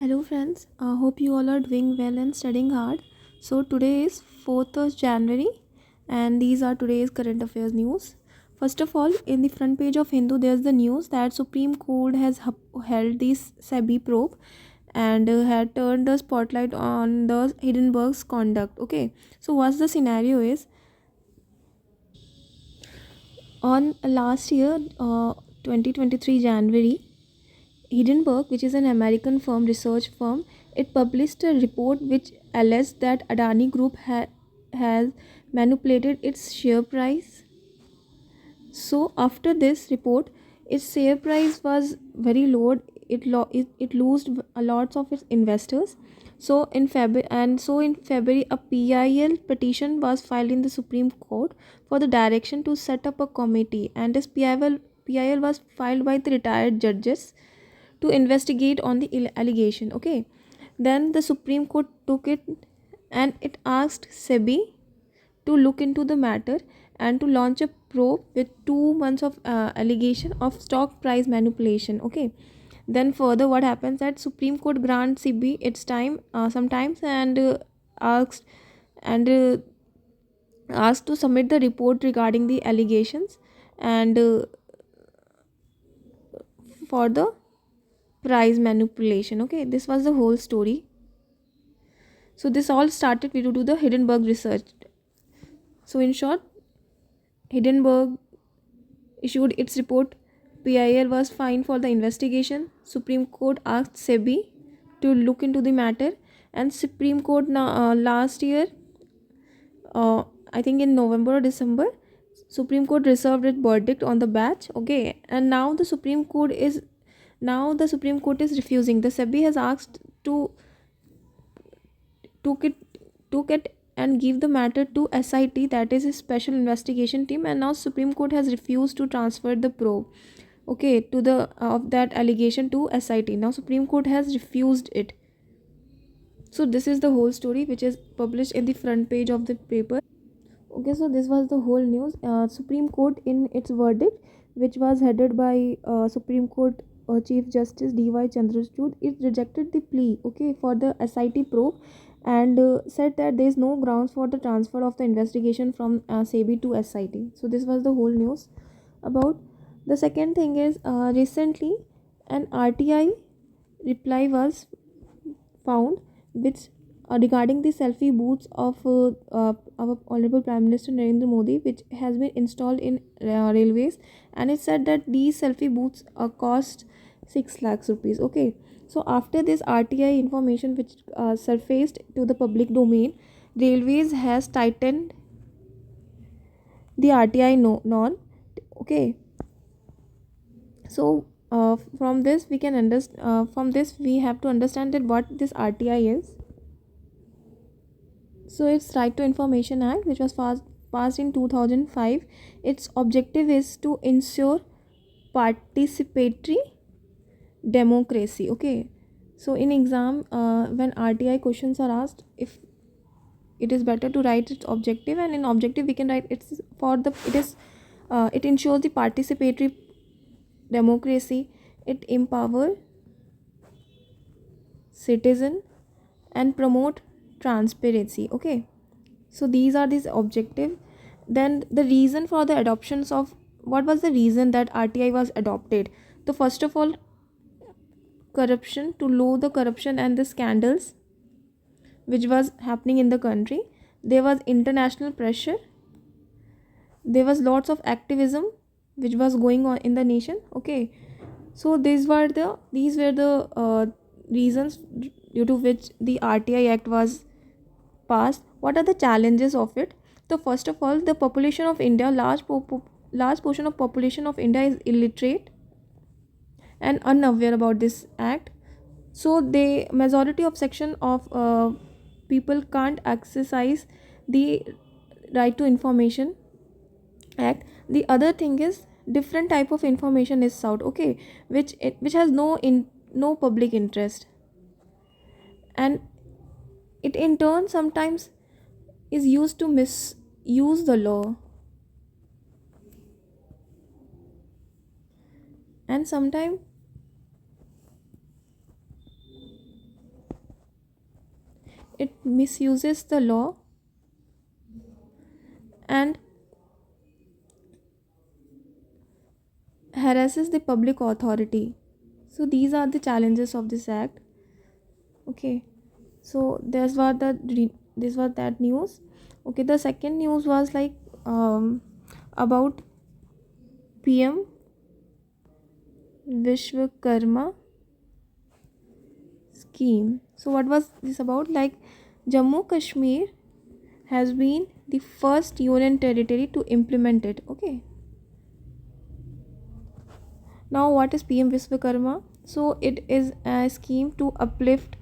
Hello friends, hope you all are doing well and studying hard. So today is 4th of January and these are today's current affairs news. First of all, in the front page of Hindu there's the news that Supreme Court has held this SEBI probe and had turned the spotlight on the Hindenburg's conduct. Okay, so what's the scenario is on last year 2023 January, Hindenburg, which is an American research firm, it published a report which alleged that Adani Group has manipulated its share price. So after this report, its share price was very low. It lost a lot of its investors. So in February, a PIL petition was filed in the Supreme Court for the direction to set up a committee, and this PIL was filed by the retired judges to investigate on the allegation. Okay, then the Supreme Court took it and it asked SEBI to look into the matter and to launch a probe with 2 months of allegation of stock price manipulation. Okay, then further what happens that Supreme Court grants SEBI its time sometimes and asked and asked to submit the report regarding the allegations and for the price manipulation. Okay, this was the whole story. So this all started due to the Hindenburg research. So in short, Hindenburg issued its report. PIL was fined for the investigation. Supreme Court asked SEBI to look into the matter, and Supreme Court last year, I think in November or December, Supreme Court reserved its verdict on the batch. Okay, and now the Supreme Court is refusing. The SEBI has asked to took it took it and give the matter to SIT, that is a special investigation team, and now Supreme Court has refused to transfer the probe, okay, to the of that allegation to SIT. Now Supreme Court has refused it. So this is the whole story which is published in the front page of the paper. Okay, so this was the whole news. Supreme Court in its verdict, which was headed by Supreme Court Chief Justice D.Y. Chandrachud, it rejected the plea, okay, for the SIT probe and said that there is no grounds for the transfer of the investigation from SEBI to SIT. So this was the whole news about. The second thing is recently an RTI reply was found which regarding the selfie booths of our honorable Prime Minister Narendra Modi, which has been installed in railways, and it said that these selfie booths cost 6 lakhs rupees. Okay, so after this RTI information which surfaced to the public domain, railways has tightened the RTI norm. Okay, so from this we have to understand that what this RTI is. So it's Right to Information Act, which was passed in 2005. Its objective is to ensure participatory democracy. Okay, so in exam when RTI questions are asked, if it is better to write its objective, and in objective we can write it ensures the participatory democracy. It empower citizen and promote transparency. Okay, so these are these objective. Then the reason for the adoptions of, what was the reason that RTI was adopted? So first of all, corruption, to low the corruption and the scandals which was happening in the country. There was international pressure, there was lots of activism which was going on in the nation. Okay, so these were the reasons due to which the RTI Act was passed. What are the challenges of it? So first of all, the population of India, large portion of population of India is illiterate and unaware about this act. So the majority of section of people can't exercise the right to information act. The other thing is different type of information is sought, okay, which has no public interest, and it in turn sometimes is used to misuse the law, and sometimes it misuses the law and harasses the public authority. So these are the challenges of this act. Okay, so this was that news. Okay, the second news was like about PM Vishwakarma scheme. So what was this about? Like Jammu Kashmir has been the first union territory to implement it. Okay, now what is PM Vishwakarma? So it is a scheme to uplift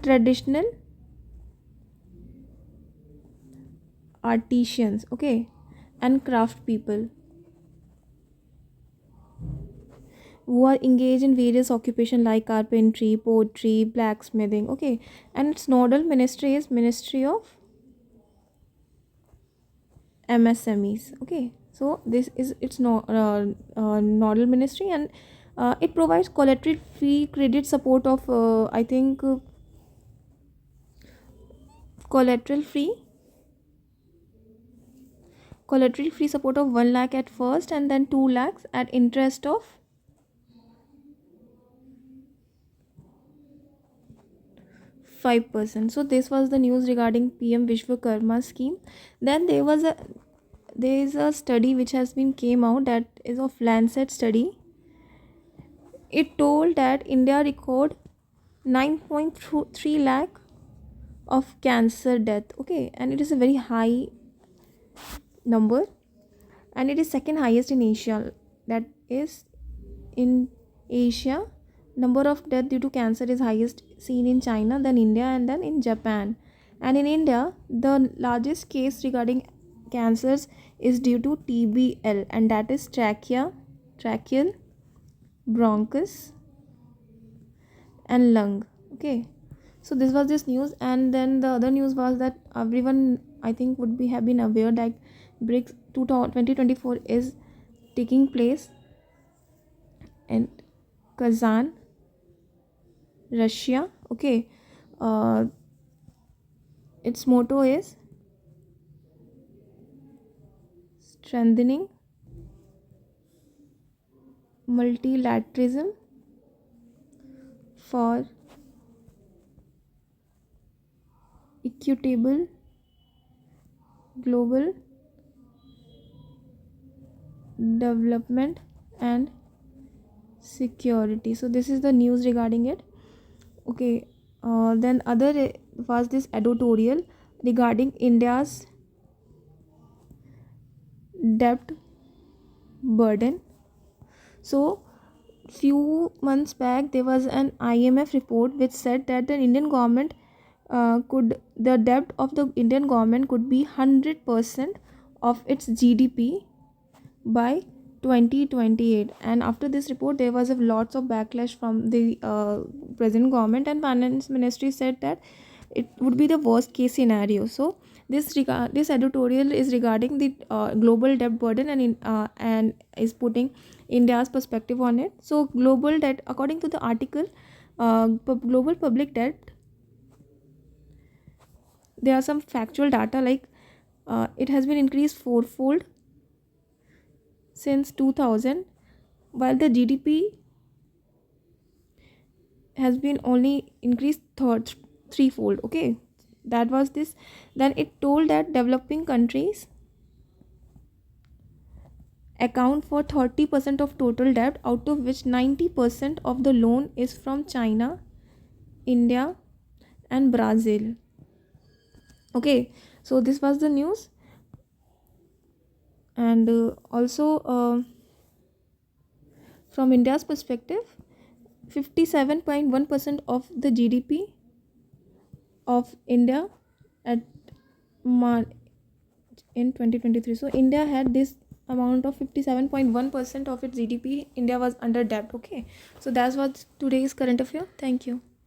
traditional artisans, okay, and craft people who are engaged in various occupations like carpentry, pottery, blacksmithing, okay. And its nodal ministry is Ministry of MSMEs, okay. So this is its nodal ministry, and it provides collateral free credit support of I think collateral free support of 1 lakh at first, and then 2 lakhs at interest of 5%. So this was the news regarding PM Vishwakarma scheme. Then there is a study which has been came out, that is of Lancet study. It told that India record 9.3 lakh of cancer death, okay, and it is a very high number, and it is second highest in Asia. That is, in Asia, number of death due to cancer is highest seen in China, then India, and then in Japan. And in India, the largest case regarding cancers is due to TBL, and that is tracheal bronchus and lung, okay. So this was this news. And then the other news was that everyone, I think, would be have been aware that BRICS 2024 is taking place in Kazan, Russia, okay. Its motto is strengthening multilateralism for equitable global development and security. So this is the news regarding it, okay. Then other was this editorial regarding India's debt burden. So few months back there was an IMF report which said that the Indian government the debt of the Indian government could be 100% of its GDP by 2028. And after this report there was a lots of backlash from the present government, and finance ministry said that it would be the worst case scenario. So this editorial is regarding the global debt burden, and is putting India's perspective on it. So global debt, according to the article, global public debt, there are some factual data like it has been increased fourfold since 2000, while the GDP has been only increased threefold, okay. That was this. Then it told that developing countries account for 30% of total debt, out of which 90% of the loan is from China, India, and Brazil, okay. So this was the news. And also from India's perspective, 57.1% of the GDP of India at in 2023. So India had this amount of 57.1% of its GDP. India was under debt, okay. So that's what today's current affair. Thank you.